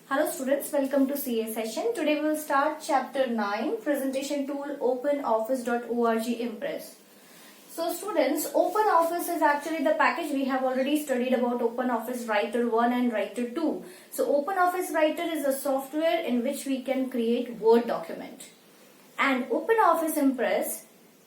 Hello students, welcome to CA session. Today we will start chapter 9, presentation tool openoffice.org Impress. So students, OpenOffice is actually the package. We have already studied about OpenOffice Writer 1 and Writer 2. So OpenOffice Writer is a software in which we can create Word document. And OpenOffice Impress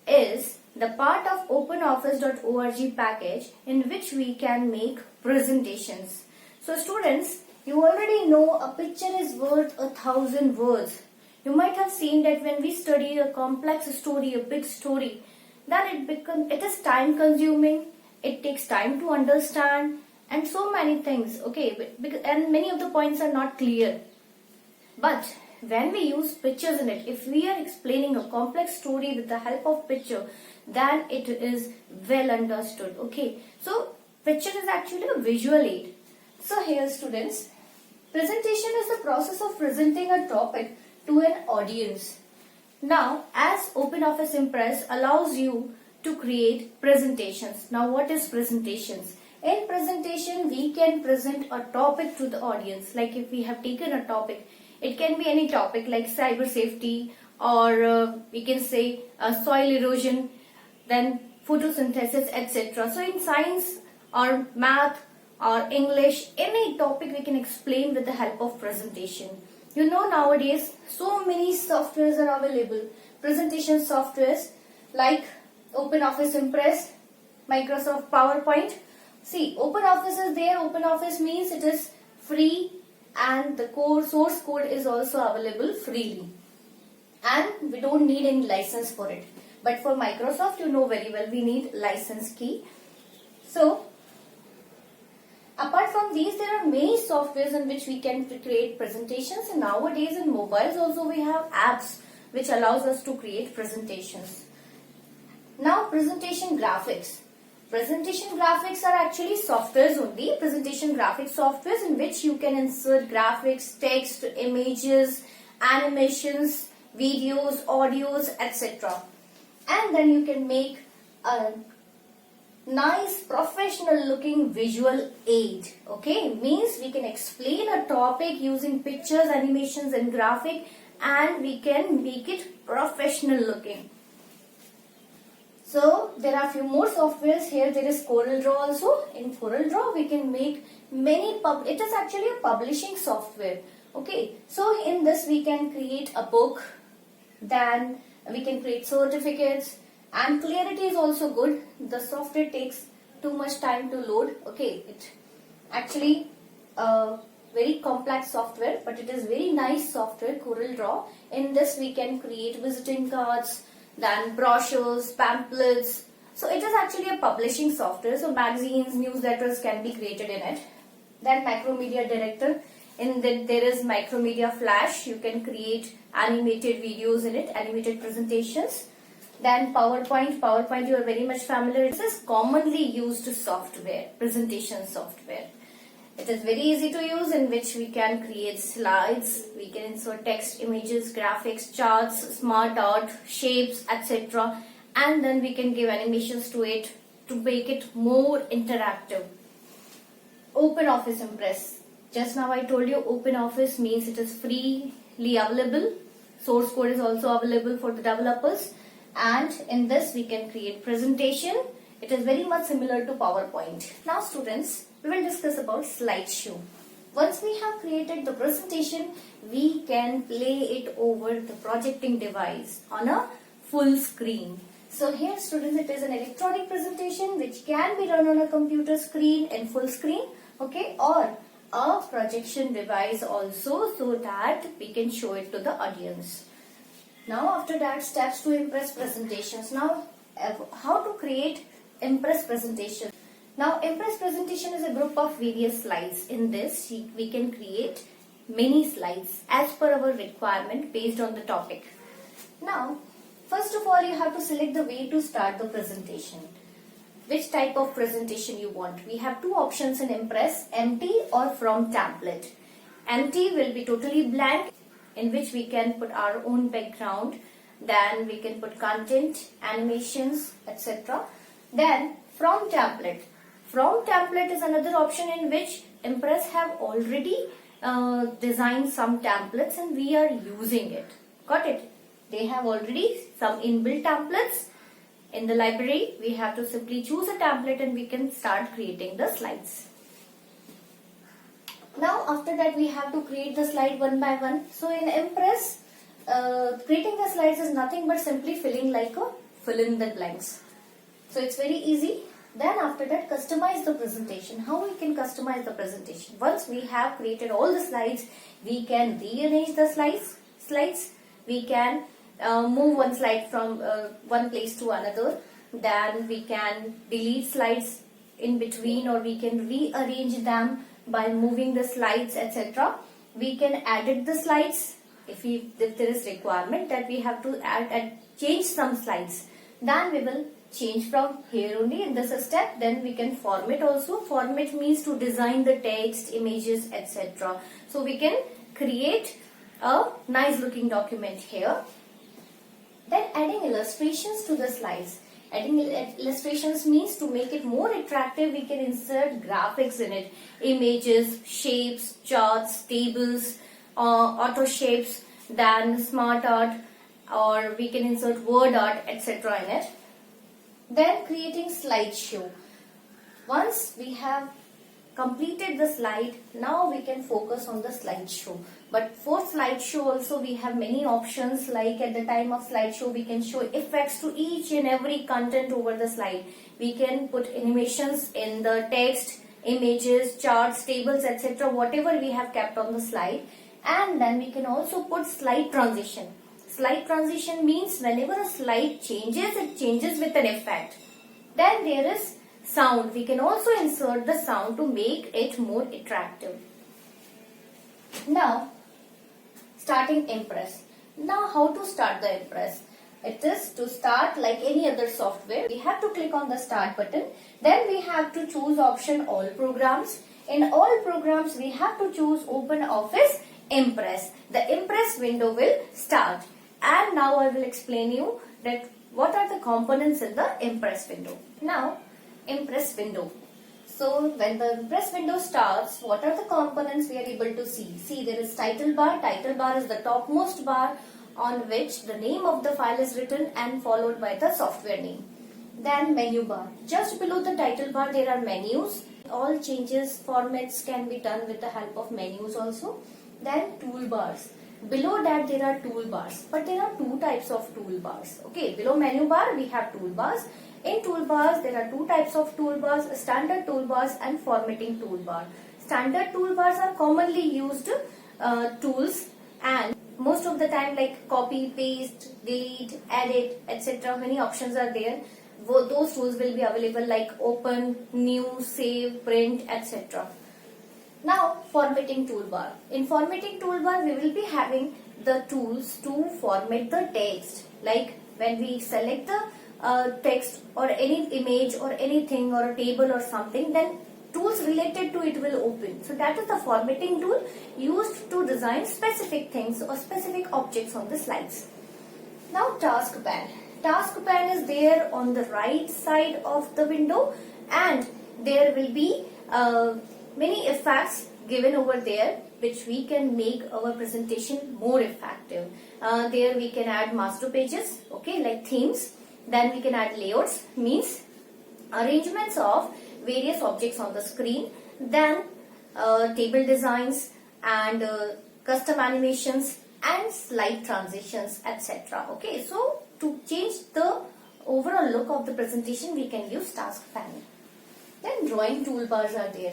is the part of openoffice.org package in which we can make presentations. So students, you already know a picture is worth 1,000 words. You might have seen that when we study a complex story, a big story, then it is time consuming, it takes time to understand and so many things, okay, and many of the points are not clear. But when we use pictures in it, if we are explaining a complex story with the help of picture, then it is well understood, okay. So picture is actually a visual aid. So here students, presentation is the process of presenting a topic to an audience. Now, as OpenOffice Impress allows you to create presentations. Now, what is presentations? In presentation, we can present a topic to the audience. Like if we have taken a topic, it can be any topic like cyber safety or we can say soil erosion, then photosynthesis, etc. So in science or math or English, any topic we can explain with the help of presentation. You know, nowadays so many softwares are available, presentation softwares like OpenOffice Impress, Microsoft PowerPoint. See, OpenOffice is there. OpenOffice means it is free and the source code is also available freely. And we don't need any license for it. But for Microsoft, you know very well, we need license key. So, apart from these, there are many softwares in which we can create presentations, and nowadays in mobiles also we have apps which allows us to create presentations. Now presentation graphics. Presentation graphics are actually softwares only, presentation graphic softwares in which you can insert graphics, text, images, animations, videos, audios, etc. And then you can make a nice professional looking visual aid, okay, means we can explain a topic using pictures, animations and graphic, and we can make it professional looking. So there are few more softwares here. There is CorelDRAW also. In CorelDRAW we can make many it is actually a publishing software, okay. So in this we can create a book, then we can create certificates. And clarity is also good. The software takes too much time to load. Okay, it actually very complex software, but it is very nice software, CorelDRAW. In this we can create visiting cards, then brochures, pamphlets. So it is actually a publishing software. So magazines, newsletters can be created in it. Then Macromedia Director. In that there is Macromedia Flash. You can create animated videos in it, animated presentations. Then PowerPoint you are very much familiar. This is commonly used software, presentation software. It is very easy to use, in which we can create slides, we can insert text, images, graphics, charts, smart art, shapes, etc. And then we can give animations to it to make it more interactive. OpenOffice Impress. Just now I told you OpenOffice means it is freely available. Source code is also available for the developers. And in this we can create presentation. It is very much similar to PowerPoint. Now students, we will discuss about slideshow. Once we have created the presentation, we can play it over the projecting device on a full screen. So here students, it is an electronic presentation which can be run on a computer screen in full screen, okay, or a projection device also, so that we can show it to the audience. Now after that, steps to Impress presentations. Now how to create Impress presentation. Now Impress presentation is a group of various slides. In this we can create many slides as per our requirement based on the topic. Now first of all, you have to select the way to start the presentation. Which type of presentation you want. We have two options in Impress, empty or from template. Empty will be totally blank, in which we can put our own background, then we can put content, animations, etc. Then from template. From template is another option in which Impress have already designed some templates and we are using it. Got it? They have already some inbuilt templates in the library. We have to simply choose a template and we can start creating the slides. Now after that we have to create the slide one by one. So in Impress, creating the slides is nothing but simply filling like a fill in the blanks. So it's very easy. Then after that, customize the presentation. How we can customize the presentation? Once we have created all the slides, we can rearrange the slides. We can move one slide from one place to another. Then we can delete slides in between, or we can rearrange them by moving the slides, etc. We can edit the slides if there is requirement that we have to add and change some slides. Then we will change from here only in this step. Then we can format also. Format means to design the text, images, etc. So we can create a nice looking document here. Then adding illustrations to the slides. Adding illustrations means to make it more attractive, we can insert graphics in it. Images, shapes, charts, tables, auto shapes, then smart art, or we can insert word art, etc. in it. Then creating slideshow. Once we have completed the slide, now we can focus on the slideshow. But for slideshow also we have many options, like at the time of slideshow we can show effects to each and every content over the slide. We can put animations in the text, images, charts, tables, etc. whatever we have kept on the slide. And then we can also put slide transition. Slide transition means whenever a slide changes, it changes with an effect. Then there is sound. We can also insert the sound to make it more attractive. Now, starting Impress. Now, how to start the Impress? It is to start like any other software. We have to click on the start button. Then we have to choose option all programs. In all programs, we have to choose Open Office Impress. The Impress window will start. And now I will explain you that what are the components in the Impress window. Now, Impress window. So when the Impress window starts, what are the components we are able to see? See, there is title bar. Title bar is the topmost bar on which the name of the file is written and followed by the software name. Then menu bar. Just below the title bar there are menus. All changes, formats can be done with the help of menus also. Then toolbars. Below that there are toolbars, but there are two types of toolbars. Okay, below menu bar we have toolbars. In toolbars there are two types of toolbars, standard toolbars and formatting toolbar. Standard toolbars are commonly used tools, and most of the time like copy, paste, delete, edit, etc. many options are there. Those tools will be available like open, new, save, print, etc. Now, formatting toolbar. In formatting toolbar, we will be having the tools to format the text. Like when we select the text or any image or anything or a table or something, then tools related to it will open. So that is the formatting tool used to design specific things or specific objects on the slides. Now, task pane. Task pane is there on the right side of the window, and there will be many effects given over there which we can make our presentation more effective. There we can add master pages, okay, like themes. Then we can add layouts, means arrangements of various objects on the screen. Then table designs and custom animations and slide transitions, etc. Okay, so to change the overall look of the presentation we can use task pane. Then drawing toolbars are there.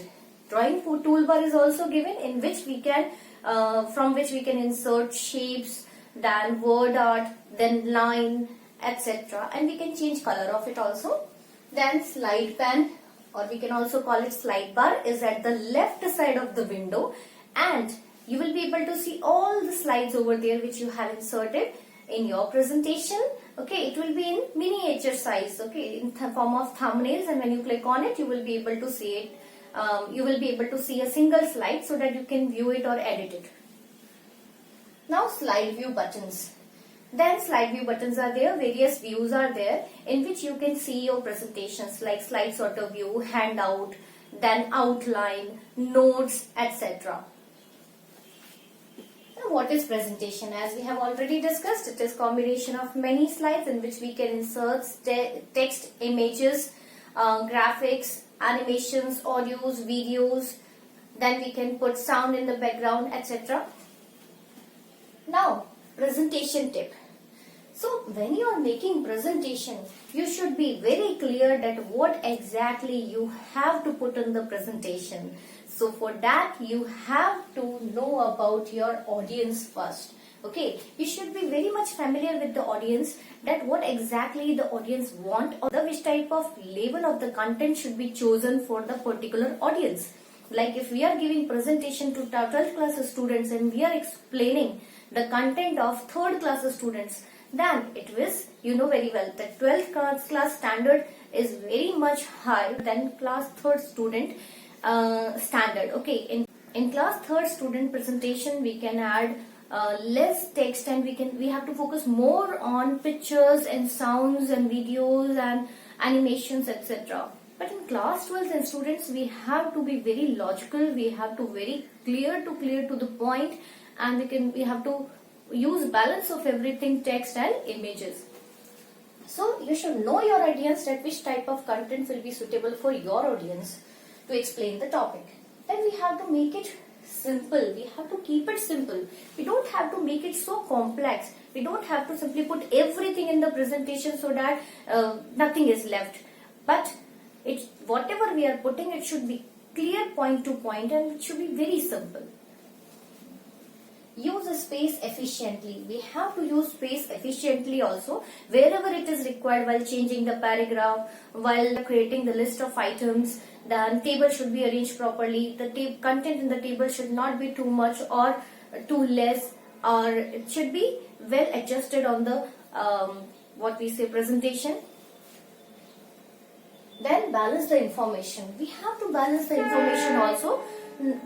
Drawing toolbar is also given, in which we can from which we can insert shapes, then word art, then line, etc. and we can change color of it also. Then slide pane, or we can also call it slide bar, is at the left side of the window, and you will be able to see all the slides over there which you have inserted in your presentation. Okay, it will be in miniature size, okay, in the form of thumbnails, and when you click on it you will be able to see it. You will be able to see a single slide so that you can view it or edit it. Now slide view buttons. Then slide view buttons are there, various views are there in which you can see your presentations like slide sorter view, handout, then outline, notes, etc. what is presentation? As we have already discussed, it is combination of many slides in which we can insert text, images, graphics, animations, audios, videos. Then we can put sound in the background, etc. Now, presentation tip. So, when you are making presentation, you should be very clear that what exactly you have to put in the presentation. So, for that, you have to know about your audience first. Okay, you should be very much familiar with the audience, that what exactly the audience want, or which type of level of the content should be chosen for the particular audience. Like if we are giving presentation to 12th class students and we are explaining the content of 3rd class students, then it was, you know very well that 12th class standard is very much higher than class 3rd student standard. Okay, in class 3rd student presentation we can add less text, and we have to focus more on pictures and sounds and videos and animations, etc. But in class 12th students, we have to be very logical, we have to very clear to the point, and we have to use balance of everything, text and images. So you should know your audience, that which type of content will be suitable for your audience to explain the topic. Then we have to make it simple, we have to keep it simple. We don't have to make it so complex. We don't have to simply put everything in the presentation so that nothing is left. But whatever we are putting, it should be clear point to point, and it should be very simple. Use space efficiently. We have to use space efficiently also, wherever it is required, while changing the paragraph, while creating the list of items. The table should be arranged properly. The content in the table should not be too much or too less, or it should be well adjusted on the presentation. Then balance the information. We have to balance the information also.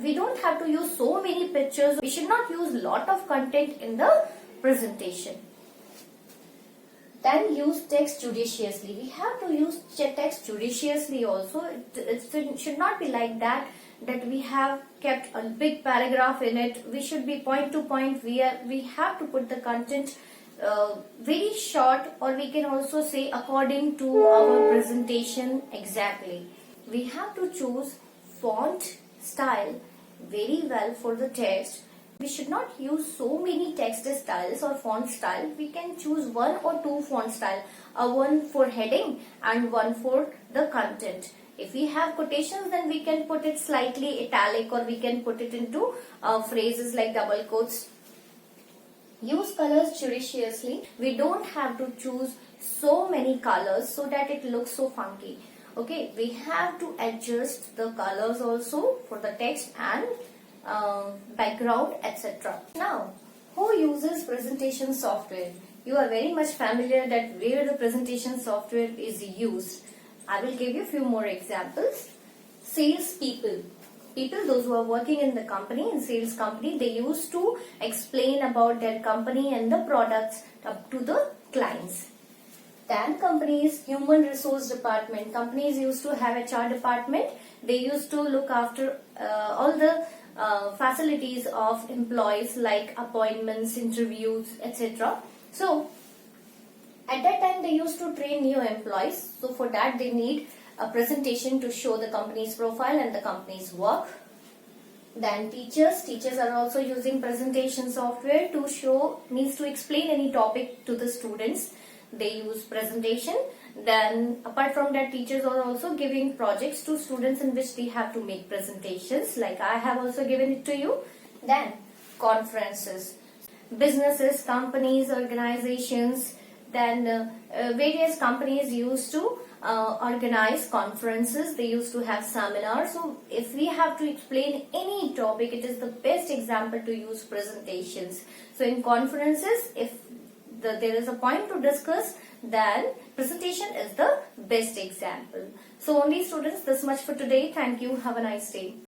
We don't have to use so many pictures. We should not use lot of content in the presentation. Then use text judiciously. We have to use text judiciously also. It should not be like that we have kept a big paragraph in it. We should be point to point. We have to put the content very short, or we can also say according to our presentation exactly. We have to choose font style very well for the text. We should not use so many text styles or font style. We can choose one or two font style, one for heading and one for the content. If we have quotations, then we can put it slightly italic, or we can put it into phrases like double quotes. Use colors judiciously. We don't have to choose so many colors so that it looks so funky. Okay, we have to adjust the colors also for the text and background, etc. Now, who uses presentation software? You are very much familiar that where the presentation software is used. I will give you a few more examples. Sales people, those who are working in the company, in sales company, they used to explain about their company and the products up to the clients. Then companies, human resource department, companies used to have HR department. They used to look after all the facilities of employees, like appointments, interviews, etc. So at that time they used to train new employees. So for that they need a presentation to show the company's profile and the company's work. Then teachers are also using presentation software to explain any topic to the students. They use presentation. Then apart from that, teachers are also giving projects to students in which they have to make presentations, like I have also given it to you. Then conferences, businesses, companies, organizations, then various companies used to organize conferences. They used to have seminars. So if we have to explain any topic, it is the best example to use presentations. So in conferences, if there is a point to discuss, then presentation is the best example. So only students, this much for today. Thank you. Have a nice day.